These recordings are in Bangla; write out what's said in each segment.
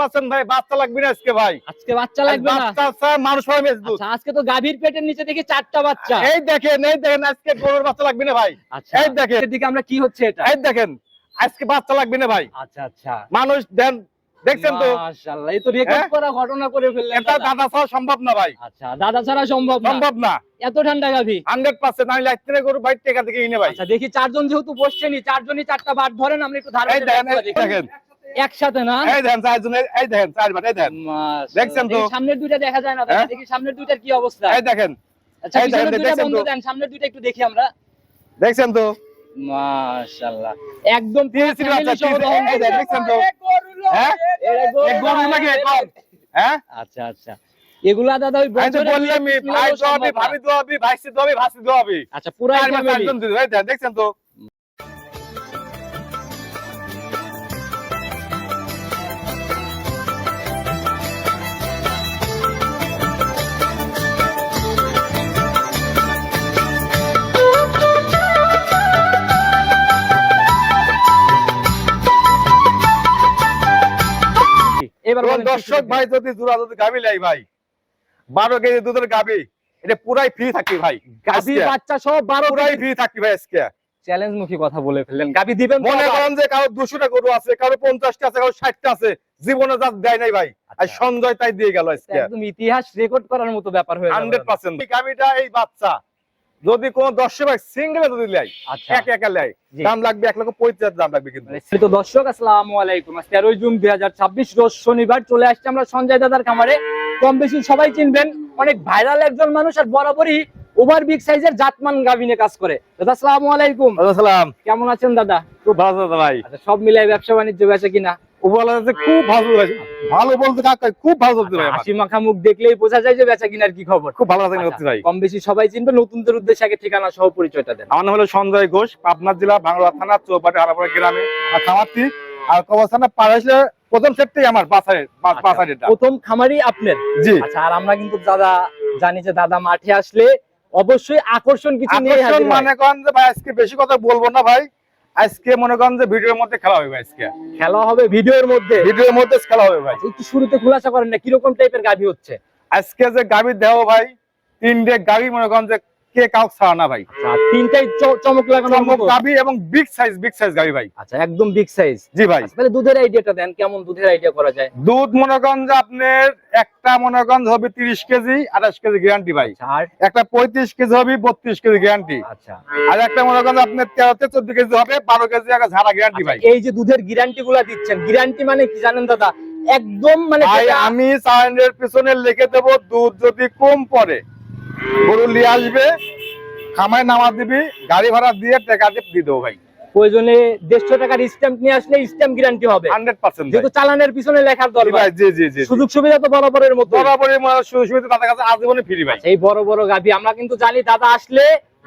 100% ভাই বাচ্চা লাগবে না আজকে ভাই। আজকে বাচ্চা লাগবে না? বাচ্চা ছাড়া মানুষ হয় মেজবুত। আচ্ছা, আজকে তো গাভীর পেটের নিচে দেখি 4টা বাচ্চা। এই দেখেন আজকে গরুর বাচ্চা লাগবে না ভাই। আচ্ছা, এই দেখেন এদিকে আমরা কি হচ্ছে এটা? এই দেখেন আজকে বাচ্চা লাগবে না ভাই। আচ্ছা আচ্ছা, মানুষ দেন দেখছেন তো মাশাআল্লাহ, এই তো রেকর্ড করা ঘটনা করে ফেললেন। এটা দাদা ছাড়া সম্ভব না ভাই। আচ্ছা, দাদা ছাড়া সম্ভব না। এত ঠান্ডা গাভী 100% আমি লাইতে গরু বাইর টাকা থেকে কিনে ভাই। আচ্ছা, দেখি চারজন যেহেতু বসছেনি, চারজনই 4টা বাট ধরেন, আমরা একটু ধারণা এই দেখেন একসাথে না? এই দেখেন চারজন, এই দেখেন চার বাট, এই দেখেন দেখছেন তো? সামনের দুইটা দেখা যায় না দাদা, দেখি সামনের দুইটার কি অবস্থা। এই দেখেন। আচ্ছা, পিছনের দুইটা বন্ধ দেন, সামনের দুইটা একটু দেখি আমরা। দেখছেন তো? মাশাআল্লাহ, একদম দেখছেন তো? হ্যাঁ এই গরু নাকি এখন? হ্যাঁ আচ্ছা আচ্ছা, এগুলা দাদা ওই বললাম ভাই দোয়াবি, ভাবি দোয়াবি, ভাইসি দোয়াবি, ভাসি দোয়াবি। আচ্ছা, পুরো ফ্যামিলি। দেখছেন তো? এবার দর্শক ভাই যদি জোড়া যদি গাবি লাই ভাই 12 কেজি দুধের গাবি, এটা পুরাই ফ্রি থাকবে ভাই। গাভী বাচ্চা সব 12 পুরাই ফ্রি থাকবে ভাই আজকে। চ্যালেঞ্জ মুখী কথা বলে ফেললেন। গাভী দিবেন তো? মনে করেন যে কারো 200টা গরু আছে, কারো 50টা আছে, কারো 60টা আছে, জীবনে যা দেয় নাই ভাই, আর সঞ্জয় তাই দিয়ে গেল আজকে। একদম ইতিহাস রেকর্ড করার মতো ব্যাপার হয়ে গেল 100%। এই গাভিটা এই বাচ্চা যদি কোন 10 ভাই সিঙ্গেলে যদি লাই, একা লাই, দাম লাগবে 1,35,000 দাম লাগবে কিন্তু। তো দর্শক আসসালামু আলাইকুম, 13 জুন 2026 রোজ শনিবার চলে আসছে আমরা সঞ্জয় দাদার খামারে। কম বেশি সবাই চিনবেন, অনেক ভাইরাল একজন মানুষ, আর বরাবরই ওভার বিগ সাইজের জাতমান গাভী নিয়ে কাজ করে। দাদা আসসালামু আলাইকুম। আসসালাম। কেমন আছেন দাদা? খুব ভালো দাদা ভাই। আচ্ছা, সব মিলাই ব্যবসা বাণিজ্য বেচে কিনা? ওভারঅল আছে খুব ভালো, ভালো বলতে কাকা খুব ভালো চলছে ভাই। হাসি মাখা মুখ দেখলেই বোঝা যায় যে বেচা কিনার কি খবর। খুব ভালো আছে ভাই। কম বেশি সবাই চিনবে, নতুনদের উদ্দেশ্যে আগে ঠিকানা সহ পরিচয়টা দেন। আমার নাম হলো সঞ্জয় ঘোষ, পাবনা জেলা ভাঙ্গুড়া থানা চৌপাটি হারাপাড়া গ্রামে আর খামারটি। আর কবরস্থানে পার আসলে প্রথম সেটটাই আমার বাসারের এটা প্রথম খামারই আপনার। জি। আচ্ছা, আর আমরা কিন্তু দাদা জানি যে দাদা মাঠে আসলে অবশ্যই আকর্ষণ কিছু নিয়ে হাজির হয়। মনে করেন যে ভাই আজকে বেশি কথা বলবো না ভাই, আজকে মনে করেন যে ভিডিওর মধ্যে খেলা হবে ভাই। আজকে খেলা হবে ভিডিওর মধ্যে খেলা হবে ভাই। একটু শুরুতে খোলাসা করেন না কিরকম টাইপের গাভী হচ্ছে আজকে যে গাভী দেও ভাই, 3টে গাভী মনে করেন যে কে কাউ ছাড়া না ভাই। তিনটাই চমক লাগানো গাভী এবং বিগ সাইজ গাভী ভাই। আচ্ছা, একদম বিগ সাইজ। জি ভাই। তাহলে দুধের আইডিয়াটা দেন, কেমন দুধের আইডিয়া করা যায়? দুধ মনে করেন যে আপনার একটা মনে করেন হবে 30 কেজি 28 কেজি গ্যারান্টি ভাই। আর একটা 35 কেজি হবে 32 কেজি গ্যারান্টি। আচ্ছা, আর একটা মনে করেন আপনার 13 থেকে 14 কেজি হবে 12 কেজি একটা ঝাড়া গ্যারান্টি ভাই। এই যে দুধের গ্যারান্টি গুলা দিচ্ছেন, গ্যারান্টি মানে কি জানেন দাদা? একদম মানে আমি সাইনের পিছনে লিখে দেব, দুধ যদি কম পড়ে গরু নিয়ে আসবে, খামায় নামা দিবি, গাড়ি ভাড়া দিয়ে টাকা দিয়ে দেবো ভাই। প্রয়োজনে 150 টাকার স্ট্যাম্প নিয়ে আসলে স্ট্যাম্প গ্যারান্টি হবে 100%। যেহেতু চালানের পিছনে লেখার দরকার ভাই। জি জি জি। সুযোগ সুবিধা তো বরাবরের মতো, বরাবরই সুযোগ সুবিধা তাদের কাছে আজীবনে ফ্রি ভাই। এই বড় বড় গাভী আমরা কিন্তু জানি দাদা আসলে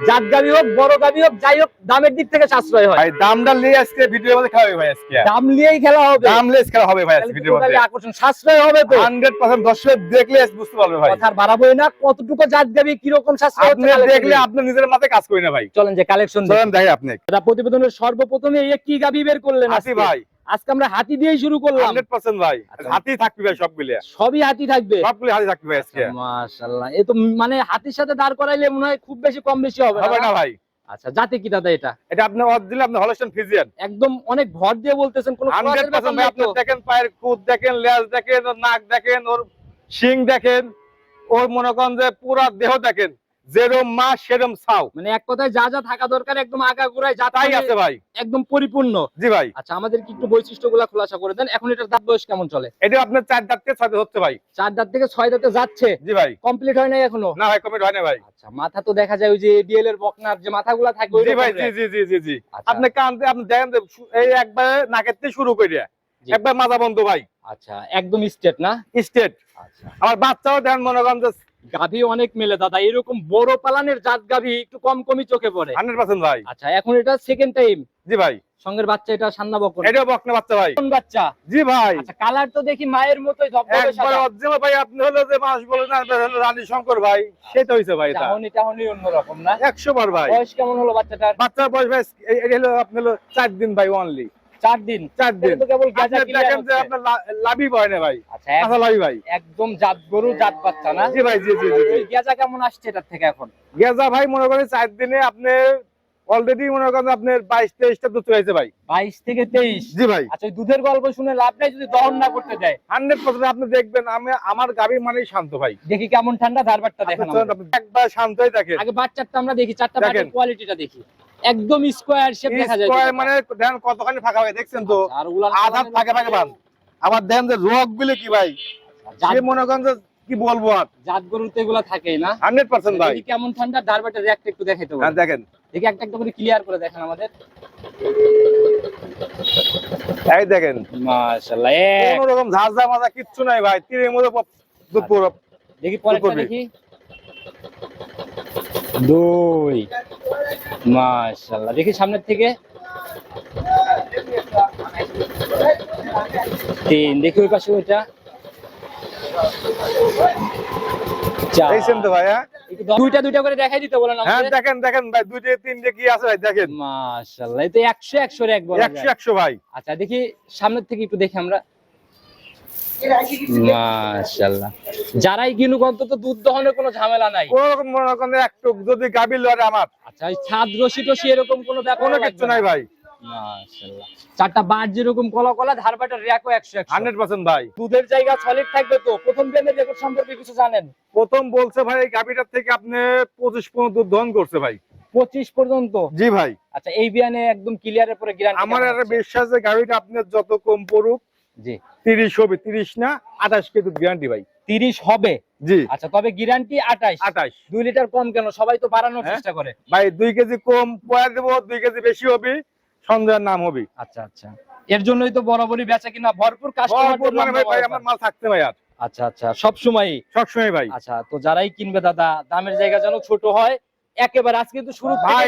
জাত গাভী হোক বড় গাভী হোক যাই হোক দামের দিক থেকে সাশ্রয় হয় ভাই। দামটা নিয়ে আজকে ভিডিওর মধ্যে খেলা হবে ভাই। আজকে দাম নিয়েই খেলা হবে, দাম লেস খেলা হবে ভাই আজকে ভিডিওর মধ্যে। আকর্ষণ সাশ্রয় হবে তো 100%। দর্শক দেখলে বুঝতে পারবে ভাই। কথার বাড়াবোই না, কতটুকু জাত গাভী কিরকম সাশ্রয় আপনি দেখলে আপনি নিজের মাথায় কাজ করি না ভাই। চলেন যে কালেকশন দেখাই আপনি। দাদা প্রতিবেদনের সর্বপ্রথমে এই কি গাভী বের করলেন? হাতি ভাই। আজকে আমরা হাতি দিয়েই শুরু করলাম। 100% ভাই। হাতি থাকবে ভাই, সবগুলো সবই হাতি থাকবে, সবগুলো হাতি থাকবে ভাই আজকে। মাশাআল্লাহ, এ তো মানে হাতির সাথে দাঁড় করাইলে মনে হয় খুব বেশি কম বেশি হবে না ভাই। আচ্ছা, জাতে কি দাদা এটা? এটা আপনি অরিজিনাল আপনি হলস্টাইন ফ্রিজিয়ান। একদম অনেক ভর দিয়ে বলতেছেন, কোন 100% ভাই। আপনি দেখেন পায়ের খুদ দেখেন, লেজ দেখেন, ওর নাক দেখেন, ওর শিং দেখেন, ওর মনে করেন যে পুরো দেহ দেখেন, যেরকম মা সেরকম ছাও, মানে এক কথায় যা যা থাকা দরকার একদম আগাগোড়ায় যা তাই আছে ভাই, একদম পরিপূর্ণ। জি ভাই। আচ্ছা, আমাদের কি একটু বৈশিষ্ট্যগুলো খোলাসা করে দেন। এখন এটার দাঁত বয়স কেমন চলে? এটা আপনার 4 দাঁত থেকে 6 দাঁত হচ্ছে ভাই। 4 দাঁত থেকে 6 দাঁতে যাচ্ছে? জি ভাই। কমপ্লিট হয় নাই এখনো? না ভাই, কমপ্লিট হয় না ভাই। আচ্ছা, মাথা তো দেখা যায় ওই যে এডিএল এর বকনার যে মাথাগুলো থাকে ওই জি ভাই। জি জি জি জি জি। আপনি কানতে আপনি দেখেন এই একবার নাকের থেকে শুরু করে একবার মাথা বন্ধ ভাই। আচ্ছা, একদম স্ট্রেট না? স্ট্রেট। আচ্ছা, আমার বাচ্চাও দেন মনে করেন যে গাভী অনেক মেলে দাদা, এরকম বড় পালানের জাত গাভী একটু কমই চোখে পড়ে। 100% ভাই। আচ্ছা, এখন এটা সেকেন্ড টাইম? জি ভাই। সঙ্গের বাচ্চা এটা সান্না বকন? এটা বকনা বাচ্চা ভাই। কোন বাচ্চা? জি ভাই। আচ্ছা, কালার তো দেখি মায়ের মতোই ধবধবে সাদা। একবার অরিজিনাল ভাই। আপনি হলো যে মাস বলে না রানী শঙ্কর ভাই, সেটা হইছে ভাই। এটা টাহনি অন্যরকম না? 100 বার ভাই। বয়স কেমন হলো বাচ্চাটার? বাচ্চার বয়স ভাই এটা হলো আপনি হলো 4 দিন ভাই অনলি। 4 দিন। 4 দিন। তাহলে তো কেবল গেজা আপনি ক্লিয়ার দেখেন যে হচ্ছে। আপনার লাভই হয় না ভাই। আচ্ছা কাঁচা লাভই ভাই। একদম জাত গরু জাত বাচ্চা না? জি ভাই, জি জি জি জি। এই গেজা কেমন আসছে এটার থেকে এখন? গেজা ভাই মনে করেন 4 দিনে আপনি অলরেডি মনে করেন আপনার 22-23টা দুধ চলে ভাই। 22 থেকে 23। জি ভাই। আচ্ছা ওই দুধের গল্প শুনে লাভ নাই যদি দহন না করতে দেয়। 100% আপনি দেখবেন আমার গাভী মানেই শান্ত ভাই। দেখি কেমন ঠান্ডা ধারবাটটা দেখেন আপনি আমাদের। একবার শান্তই দেখেন। আগে বাচ্চাটা আমরা দেখি, চারটা দেখেন। বাটের কোয়ালিটিটা দেখি। একদম স্কয়ার শেপ দেখা যায়। স্কয়ার মানে দেখেন কতখানি ফাঁকা ভাই দেখছেন তো। আচ্ছা, আর উলান আধা ফাঁকা ফাঁকা বান। আবার দেখেন যে রোগ গুলো কি ভাই। সে মনে করেন যে কি বলবো আর। জাত গরুতে এগুলা থাকেই না? 100% ভাই। দেখি কেমন ঠান্ডা ধারবাটের রিঅ্যাক্ট একটু দেখাইতে হ্যাঁ বলেন। দেখেন। দেখি একটা একটা করে ক্লিয়ার করে দেখেন আমাদের। এই দেখেন। মাশাআল্লাহ কোনো রকম ঝাঁঝা মাজা কিচ্ছু নাই ভাই। তীরের মধ্যে দুধ পুরো। দেখি পরেরটা করবে। দেখি। 2 মাশাআল্লাহ দেখি সামনের থেকে। 3 দেখি ওই পাশে ওইটা। 4 দেখছেন তো ভাই হ্যাঁ? একটু দুইটা দুইটা করে দেখাই দিতে বলেন হ্যাঁ আমাদের। দেখেন দেখেন ভাই 2 3 কি আছে ভাই দেখেন। মাশাআল্লাহ এই তো 100 100 এর এক বলা যায়। 100 ভাই। আচ্ছা দেখি সামনের থেকে একটু দেখি আমরা। মাশাআল্লাহ যারাই কিনুক অন্তত দুধ দহনের কোনো ঝামেলা নাই। কোন রকম মনে করেন একটু যদি গাভী লড়ে আমার আচ্ছা ওই ছাদ রশি টসি এরকম কোনো ব্যাপার কোনো কিছু নাই ভাই। মাশাআল্লাহ চারটা বাট যেরকম কলা কলা ধারবাটার রিয়াকও 100 100 100% ভাই। দুধের জায়গা সলিড থাকবে তো। প্রথম প্রেমের রেকর্ড সম্পর্কে কিছু জানেন? প্রথম বলছে ভাই এই গাভীটার থেকে আপনি 25 দুধ দহন করছে ভাই। 25 পর্যন্ত? জি ভাই। আচ্ছা এই বিয়ানে একদম ক্লিয়ারের পরে গ্যারান্টি আমার একটা বিশ্বাস যে গাভীটা আপনার যত কম পড়ুক জি 30 হবে, 30 না 28 কে দুধ গ্যারান্টি ভাই। 30 হবে। জি আচ্ছা তবে গ্যারান্টি 28। 28 2 লিটার কম কেন? সবাই তো বাড়ানোর হ্যাঁ? চেষ্টা করে। ভাই 2 কেজি কম পয়া দেব, 2 কেজি বেশি হবে, সন্দেহের নাম হবে। আচ্ছা আচ্ছা এর জন্যই তো বরাবরই বেচা কিনা ভরপুর কাস্টমার। ভরপুর মানে ভাই আমার মাল থাকতে ভাই আর আচ্ছা আচ্ছা সব সময়। সবসময় ভাই। আচ্ছা তো যারাই কিনবে দাদা দামের জায়গা যেন ছোট হয় একেবারে। আজকে তো শুরু ভাই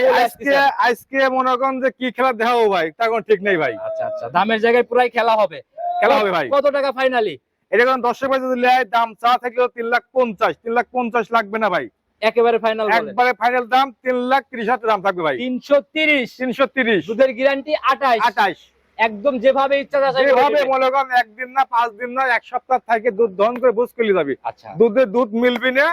আজকে মনে করেন যে কি খেলা দেখাবো ভাই তার কোনো ঠিক নেই ভাই। আচ্ছা আচ্ছা দামের জায়গায় পুরাই খেলা হবে। খেলা হবে ভাই। কত টাকা ফাইনালি? এটা কোন দর্শক ভাই যদি লেয় দাম চা থাকলেও 3,50,000 লাগবে না ভাই। একেবারে ফাইনাল বলেন। একবারে ফাইনাল দাম 3,30,000 দাম থাকবে ভাই। 330। 330 দুধের গ্যারান্টি 28। 28 একদম যেভাবে ইচ্ছা যাচাই করে যেভাবে দিবেন। মনে করেন একদিন না 5 দিন না 1 সপ্তাহ থেকে দুধ দহন করে বুঝ করলে যাবে। আচ্ছা দুধ মিলবি না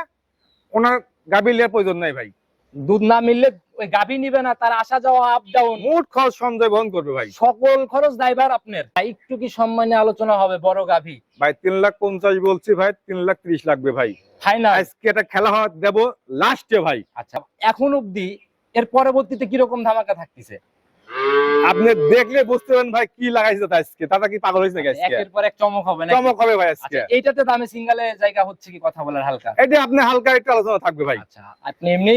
ওনার গাভী লিয়ার প্রয়োজন নাই ভাই। দুধ না মিললে ওই গাভী নিবে না, তার আসা যাওয়া আপ ডাউন মোট খরচ সঞ্চয় বহন করবে ভাই। সকল খরচ দায়ভার আপনার। একটু কি সম্মানে আলোচনা হবে বড় গাভী? ভাই 3,50,000 বলছি ভাই, 3,30,000 লাগবে ভাই। ফাইনাল আজকে এটা খেলা হওয়া দেব লাস্টে ভাই। আচ্ছা এখন অবধি এর পরবর্তীতে কি রকম ধামাকা থাকতেছে? আপনি দেখলে বুঝতে পারেন ভাই কি লাগাইছে আজকে। দাদা কি পাগল হয়েছে নাকি আজকে? একের পর এক চমক হবে না? চমক হবে ভাই আজকে। আচ্ছা এইটাতে দামে সিঙ্গেলে জায়গা হচ্ছে কি কথা বলার হালকা? এটা আপনি হালকা একটু আলোচনা থাকবে ভাই। আচ্ছা আপনি এমনি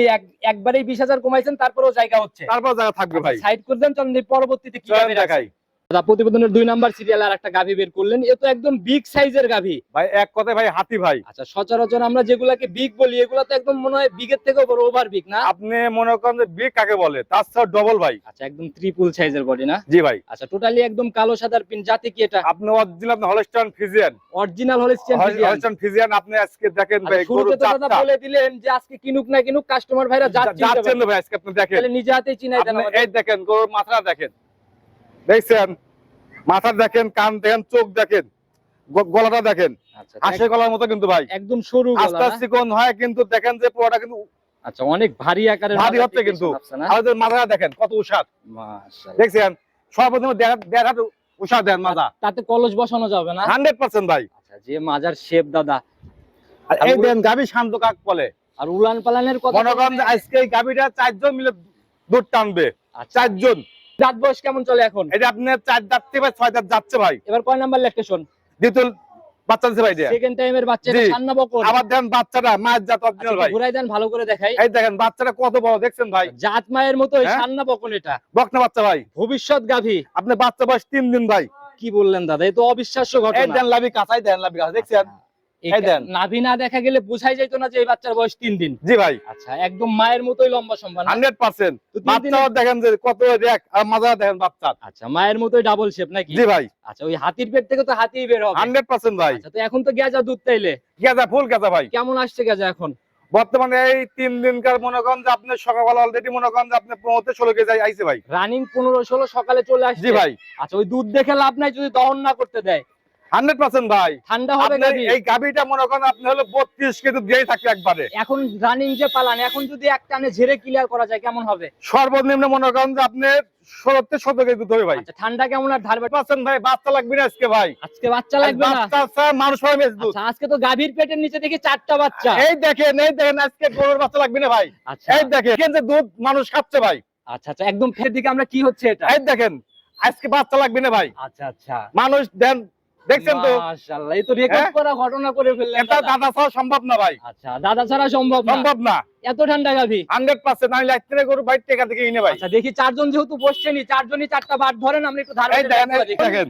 একবারেই 20,000 কমাইছেন তারপরেও জায়গা হচ্ছে। তারপর জায়গা থাকবে ভাই। সাইড করে দেন চলেন পরবর্তীতে কি চলেন গাভী দেখাই। রাখছেন। দাদা প্রতিবেদনের 2 নাম্বার সিরিয়াল আর একটা গাভী বের করলেন। এ তো একদম বিগ সাইজের গাভী ভাই এক কথায় ভাই হাতি ভাই। আচ্ছা সচরাচর আমরা যেগুলাকে বিগ বলি এগুলা তো একদম মনে হয় বিগের থেকেও বড় ওভার বিগ না? আপনি মনে করেন যে বিগ কাকে বলে তার সাথে ডবল ভাই। আচ্ছা একদম ট্রিপল সাইজের বডি না? জি ভাই। আচ্ছা টোটালি একদম কালো সাদার পিন। জাতি কি এটা? আপনি অরিজিনাল আপনি Holstein Friesian. Original Holstein Friesian. Holstein Friesian আপনি আজকে দেখেন ভাই গরু শুরুতে তো দাদা চারটা। বলে দিলেন যে আজকে কিনুক না কিনুক কাস্টমার ভাইরা যাচ্ছেন যাচ্ছেন ভাই আজকে আপনি দেখেন। তাহলে নিজে হাতেই চিনাই দেন আপনি আমাদের। এই দেখেন গরুর মাথা দেখেন। দেখছেন? মাথা দেখেন, কান দেখেন, চোখ দেখেন, গলাটা দেখেন। আচ্ছা হাঁসের গলার মতো কিন্তু ভাই। একদম সরু গলা আস্তে না? আস্তে কোন হয় কিন্তু দেখেন যে পুরোটা কিন্তু আচ্ছা অনেক ভারী আকারের ভারী হচ্ছে কিন্তু। আমাদের মাথাটা দেখেন কত উষার। মাশাআল্লাহ দেখছেন? সর্বপ্রথম দেড় হাত উষার দেন মাথা। তাতে কলস বসানো যাবে না? 100% ভাই। আচ্ছা যে মাজার শেপ দাদা। আর এই দেন গাবি শান্ত কাক বলে। আর উলান পালানের কথা মনে করেন যে আজকে এই গাবিটা 4 জন মিলে দুধ টানবে। আচ্ছা 4 জন। দাঁত বয়স কেমন চলে এখন? এটা আপনার 4 দাঁত থেকে 6 দাঁত যাচ্ছে ভাই। এবার কয় নাম্বার ল্যাকটেশন? দ্বিতীয় বাচ্চা দিছে ভাই দিয়া। সেকেন্ড টাইমের বাচ্চা এটা জি। ছান্না বকন। আবার দেন বাচ্চাটা মায়ের জাত অরিজিনাল ভাই। ঘুরাই দেন ভালো করে দেখাই। এই দেখেন বাচ্চাটা কত বড় দেখছেন ভাই। জাত মায়ের মতো হ্যাঁ? ছান্না বকন এটা। বকনা বাচ্চা ভাই। ভবিষ্যৎ গাভী। আপনার বাচ্চা বয়স 3 দিন ভাই। কি বললেন দাদা? এ তো অবিশ্বাস্য এই ঘটনা। দেন লাভি কাঁচাই দেন লাভি কাঁচা দেখছেন? এই দেন। নাভি না দেখা গেলে বোঝাই যেত না যে এই বাচ্চার বয়স 3 দিন। জি ভাই। আচ্ছা একদম মায়ের মতোই লম্বা সম্ভব না? 100%। তো 3 বাচ্চা দিনে- দেখেন যে কত রেক আর মাজা দেখেন বাচ্চা। আচ্ছা মায়ের মতোই ডাবল শেপ নাকি? জি ভাই। আচ্ছা ওই হাতির পেট থেকে তো হাতিই বের হবে। 100% ভাই। আচ্ছা তো এখন তো গেজা দুধ তাইলে গেজা ফুল গেজা ভাই। কেমন আসছে গেজা এখন? বর্তমানে এই 3 দিনকার মনে করেন যে আপনি সকালবেলা অলরেডি মনে করেন যে আপনি 15-16 কেজি আইছে ভাই। রানিং 15-16 সকালে চলে আসছে। জি ভাই। আচ্ছা, ওই দুধ দেখে লাভ নাই যদি দহন না করতে দেয়। 100% ভাই ঠান্ডা হবে আপনি গাভী। এই গাভীটা মনে করেন আপনি হলো 32 কেজি দিয়েই থাকবে একবারে। এখন রানিং যে পালান, এখন যদি এক টানে ঝেড়ে ক্লিয়ার করা যায় কেমন হবে? সর্বনিম্ন মনে করেন যে আপনি 16-17 কেজি দুধ হবে ভাই। আচ্ছা, ঠান্ডা কেমন আর ধারবে? পাচ্ছেন ভাই, বাচ্চা লাগবে না আজকে ভাই। আজকে বাচ্চা লাগবে না? বাচ্চা আছে মানুষ হয় মেজ দুধ। আচ্ছা, আজকে তো গাভীর পেটের নিচে দেখি 4টা বাচ্চা। এই দেখেন আজকে গরুর বাচ্চা লাগবে না ভাই। আচ্ছা, এই দেখেন যে দুধ মানুষ খাচ্ছে ভাই। আচ্ছা আচ্ছা, একদম ফের দিকে আমরা কি হচ্ছে এটা? এই দেখেন আজকে বাচ্চা লাগবে না ভাই। আচ্ছা আচ্ছা, মানুষ দেন দেখছেন তো। মাশাআল্লাহ, এই তো রেকর্ড করা ঘটনা করে ফেললেন এটা দাদা। দাদা ছাড়া সম্ভব না ভাই। আচ্ছা, দাদা ছাড়া সম্ভব না। সম্ভব না। এত ঠান্ডা গাভী। 100% আমি লাইট থেকে গরু বাইর থেকে দেখে কিনে ভাই। আচ্ছা, দেখি চারজন যেহেতু বসছেনই, চারজনই 4টা বাট ধরেন, আমরা একটু ধার এই দেখেন দেখেন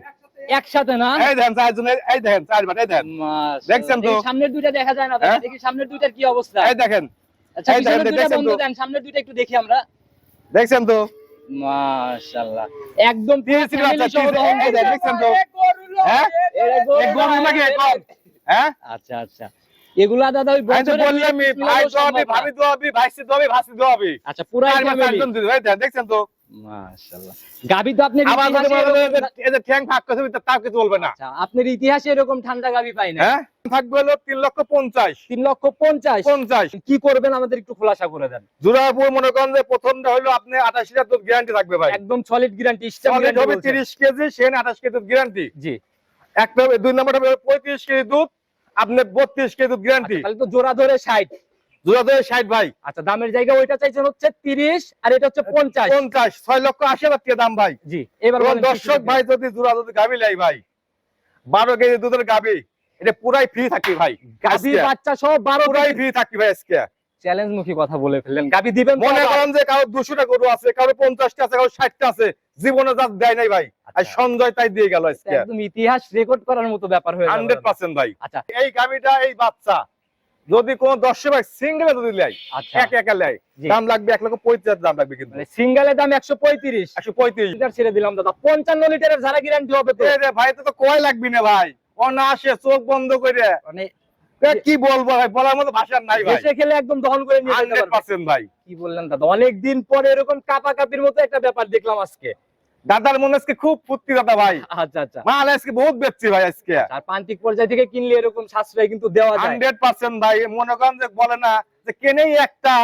একসাথে না? এই দেখেন চারজন, এই দেখেন চারবার, এই দেখেন মাশাআল্লাহ। দেখছেন তো? এই সামনের দুইটা দেখা যায় না দাদা, হ্যাঁ? দেখি সামনের দুইটার কি অবস্থা। এই দেখেন আচ্ছা, এই দেখেন, পিছনের দুইটা দেখছেন বন্ধ তো? দেন, সামনের দুইটা একটু দেখি আমরা। দেখছেন তো? মাশাআল্লাহ, একদম তিরিশ family বাচ্চা, সহ দহন এই করে। দেখছেন তো? হ্যাঁ? এই গরু নাকি কম? হ্যাঁ? আচ্ছা আচ্ছা, এগুলা দাদা ওই আমি তো বন্ধুরা বললাম দিয়ে ভাই মিলানো সম্ভব দোয়াবি, না। ভাবি দোয়াবি, ভাইসি দোয়াবি, ভাসি দোয়াবি। আচ্ছা, পুরাই চার মাস family। একজন দিদি, এই দেখেন, দেখছেন তো? মাশাআল্লাহ, গাভী তো আপনি আবার যদি ইতিহাসে বলবে এরকম- এই যে ঠ্যাং ফাঁক করছে তাও কিছু বলবে না। আচ্ছা, আপনার ইতিহাসে এরকম ঠান্ডা গাভী পাই না। হ্যাঁ? থাকবে হলো 3,50,000 3,50,000 50 কি করবেন আমাদের একটু খোলাসা করে দেন। জোড়াপুর মনে করেন যে প্রথমটা হলো আপনি 28 লিটার দুধ গ্যারান্টি থাকবে ভাই। একদম সলিড গ্যারান্টি, সলিড হবে 30 কেজি, সেন 28 কেজি দুধ গ্যারান্টি। জি। এক নম্বর, দুই নম্বর হবে 35 কেজি দুধ, আপনি 32 কেজি দুধ গ্যারান্টি। তাহলে তো জোড়া ধরে 60। জোড়া ধরে 60 ভাই। আচ্ছা, দামের জায়গায় ওইটা চাইছেন হচ্ছে 30 আর এটা হচ্ছে 50। 50, 6,80,000 টাকা দাম ভাই। জি, এবার এবং বলেন কি দর্শক কি ভাই যদি জোড়া দুধ গাভী লাই ভাই, 12 কেজি দুধের গাভী, এটা পুরাই ফ্রি থাকবে ভাই। গাভী আজকে বাচ্চা সহ 12 পুরাই ফ্রি থাকবে ভাই আজকে। চ্যালেঞ্জ মুখী কথা বলে ফেললেন। গাভী দিবেন তো মনে আবার? করেন যে কারো 200টা গরু আছে, কারো 50টা আছে, কারো 60টা আছে, জীবনে যা দেয় নাই ভাই। আর আচ্ছা। সঞ্জয় তাই দিয়ে গেল আজকে। একদম ইতিহাস রেকর্ড করার মতো ব্যাপার হয়ে গেল। 100% ভাই। আচ্ছা এই গাভীটা, এই বাচ্চা যদি কোন দর্শক ভাই সিঙ্গেলে যদি লাই, আচ্ছা, এক একা লাই, জি। দাম লাগবে 1,35,000 দাম লাগবে কিন্তু। মানে সিঙ্গেলের দাম 135 135। লিটার ছেড়ে দিলাম দাদা। 55 লিটারের ঝাড়া গ্যারান্টি হবে তো? এ রে ভাই, তো কয় লাগবি না ভাই, অনায়াসে চোখ বন্ধ করে। মানে এ কি বলবো ভাই, বলার মতো ভাষা নাই ভাই। এসে খেলে একদম দহন করে নিয়ে যেতে পারবে। 100% ভাই। কি বললেন দাদা, অনেকদিন পরে এরকম কাপাকাপির মতো একটা ব্যাপার দেখলাম আজকে। দাদার মনে আজকে খুব ফুর্তি দাদা ভাই। আচ্ছা আচ্ছা, মাল আজকে বহুত বেচছি ভাই আজকে। আর প্রান্তিক পর্যায় থেকে কিনলে এরকম সাশ্রয় কিন্তু দেওয়া যায়। 100% ভাই। মনে করেন যে বলে না যে কেনেই একটা,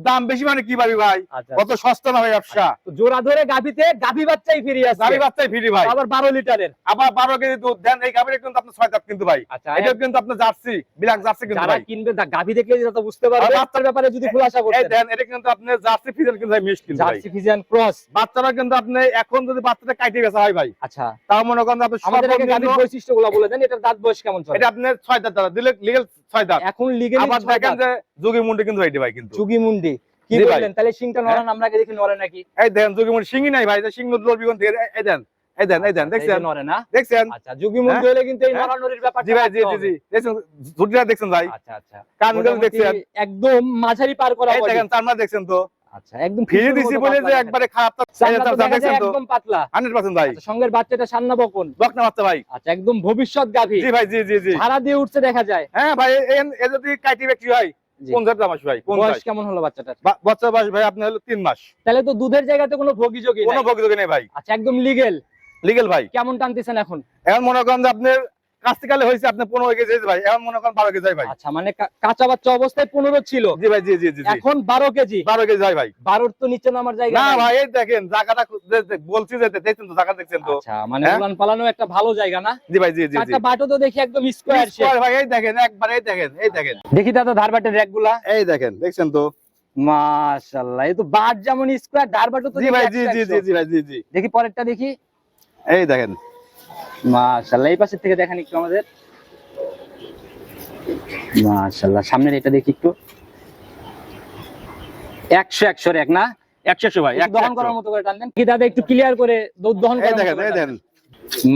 দাম বেশি মানে কি পাবি ভাই, আচ্ছা, কত সস্তা না ভাই ব্যবসা। তো জোড়া ধরে গাভীতে গাভী বাচ্চাই ফিরে আসছে, গাভী বাচ্চাই ফ্রি ভাই। আবার 12 লিটারের। আবার 12 কেজি দুধ দেন। এই গাভীটা কিন্তু আপনার 6 দাঁত কিন্তু ভাই। আচ্ছা, এটা কিন্তু আপনার জার্সি, বিলাক জার্সি কিন্তু যারা ভাই। কিনবে গাভী দেখলে যেটা তো বুঝতে পারবে। আর বাচ্চার ব্যাপারে যদি খোলাসা এই করতে দেন, এটা কিন্তু আপনার জার্সি ফিজিয়ান কিন্তু ভাই, মিক্স কিন্তু ভাই। Jersey Friesian cross. বাচ্চারা কিন্তু আপনি এখন যদি বাচ্চাটা কাইটে বেচা হয় ভাই, আচ্ছা, তাও মনে করেন আপনি আমাদের আগে গাভীর সর্বনিম্ন, বৈশিষ্ট্যগুলো বলে দেন। এটার দাঁত বয়স কেমন চলে? এটা আপনার 6 দাঁত দাদা দিলে, লিগ্যাল 6 দাঁত। এখন লিগেলি আবার দেখেন যে যুগি মুন্ডি কিন্তু ভাই ভাই কিন্তু। চুগি মুন্ডি কি জি ভাই। বললেন? তাহলে সিংটা নড়ান, আমরা আগে দেখি নড়ে নাকি। এই দেন যুগি মুন্ডি সিংই নাই ভাই, সিং লড়বি কোন থেকে। এই দেন, এই দেন, এই দেন, এই দেখছেন যে নড়ে না? দেখছেন? আচ্ছা, যুগি মুন্ডি হলে কিন্তু এই হ্যাঁ? নড়ানড়ির ব্যাপারটা জি ভাই, জি থাকতে জি জি, হবে। দেখছেন ঝুটিটা দেখছেন ভাই, আচ্ছা আচ্ছা, কানগুলো মোটামুটি দেখছেন, একদম মাঝারি পার করা এই body। দেখেন চারমা দেখছেন তো। আচ্ছা, একদম ফ্রি ফিসের দিছি মতো বলে পাতলা যে দেখেন। একবারে খারাপ তো, এই চামড়া তো দেখা দেখছেন যায় তো। একদম পাতলা। 100% ভাই। আচ্ছা, সঙ্গের বাচ্চাটা সান্না বকন। বকনা বাচ্চা ভাই। আচ্ছা, একদম ভবিষ্যৎ গাভী। জি ভাই, জি জি জি। ঝাড়া দিয়ে উঠছে দেখা যায়। হ্যাঁ ভাই, এ যদি কাইটি ব্যক্তি হয় জি। 50 দাম আসবে ভাই, বয়স 50। কেমন হলো বাচ্চাটার? বাচ্চা বয়স ভাই আপনার হলো 3 মাস। তাহলে তো দুধের জায়গাতে কোনো ভোগীযোগী কোনো নাই। ভোগযোগ নেই ভাই, আচ্ছা, একদম লিগেল। লিগ্যাল ভাই। কেমন টানতেছেন এখন? এখন মনে করেন যে আপনার কাছকালে হয়েছে আপনার 15 কেজি ভাই, এখন মনে করেন 12 কেজি ভাই। আচ্ছা, মানে কাঁচা বাচ্চা অবস্থায় 15 ছিল, জি ভাই, জি জি জি জি। এখন 12 কেজি। 12 কেজি ভাই। 12 তো নিচে নামার জায়গা না নাই। ভাই, এই দেখেন জায়গাটা বলছি যে দেখছেন তো, জায়গা দেখছেন তো। আচ্ছা, মানে হ্যাঁ? উলান পালানো একটা ভালো জায়গা না? জি ভাই, জি জি জি। চারটা বাটও তো দেখি একদম স্কয়ার শেপ। স্কয়ার ভাই, এই দেখেন একবার, এই দেখেন, এই দেখেন, দেখি দাদা ধারবাটের র‍্যাকগুলা। এই দেখেন, দেখছেন তো। মাশাআল্লাহ, এই তো বাট যেমন স্কয়ার, ধারবাটও তো জি দেখি ভাই, 100 জি জি জি জি ভাই, জি জি। দেখি পরেরটা দেখি। এই দেখেন, মাশাআল্লাহ, এই পাশের থেকে দেখেন একটু আমাদের। মাশাআল্লাহ, সামনের এটা দেখি একটু। 100 র‍্যাক না? 100 ভাই, একটু দহন করার মতো করে টান দেন কি দাদা, একটু ক্লিয়ার করে দুধ দহন এই করার দেখেন, মতো করে এই টান দেখেন। দেন।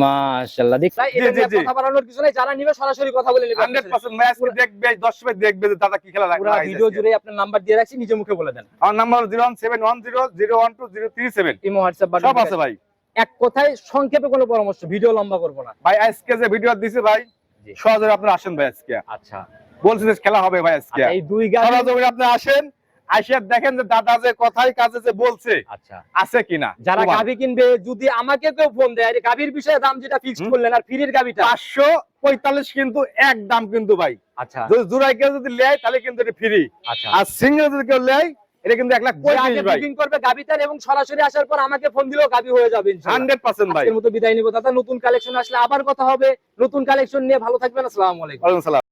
মাশাআল্লাহ, দেখলাই এটা জি, নিয়ে জি। কথা বাড়ানোর কিছু নাই, যারা নিবে সরাসরি কথা বলে নেবে। 100% ম্যাচ দেখবে, 10 ভাই দেখবে যে দাদা কি খেলা পুরো রাখছে। ভিডিও জুড়ে আপনার নাম্বার দিয়ে রাখছি, নিজে মুখে বলে দেন। আমার নাম্বার 01710012037। ইমো হোয়াটসঅ্যাপ বাটন সব আছে ভাই। এক কথায় সংক্ষেপে কোনো পরামর্শ, ভিডিও লম্বা করব না। ভাই আজকে যে ভিডিও দিছি ভাই, জি। সহজে আপনারা আসেন ভাই আজকে। আচ্ছা, বলছি যে খেলা হবে ভাই আজকে। এই দুই গাভী সরাসরি আপনি আসেন, আইসা দেখেন যে দাদা যে কথাই কাজে যে বলছে আচ্ছা আছে কিনা। যারা গাভী কিনবে যদি আমাকে কেউ ফোন দেয় আর গাভীর বিষয়ে দাম যেটা ফিক্সড করলেন আর ফ্রির গাভীটা 545 কিন্তু এক দাম কিন্তু ভাই। আচ্ছা যদি জোড়াই কেউ যদি নেয় তাহলে কিন্তু এটা ফ্রি, আচ্ছা আর সিঙ্গেল যদি কেউ নেয় এটা কিন্তু 1,35,000 ভাই। বুকিং করবে গাভীটার এবং সরাসরি আসার পর আমাকে ফোন দিলেও গাভী হয়ে যাবে ইনশাআল্লাহ 100% ভাই। আজকের মতো বিদায় নিব দাদা, নতুন কালেকশন আসলে আবার কথা হবে, নতুন কালেকশন নিয়ে ভালো থাকবেন, আসসালামু আলাইকুম। ওয়ালাইকুম আসসালাম।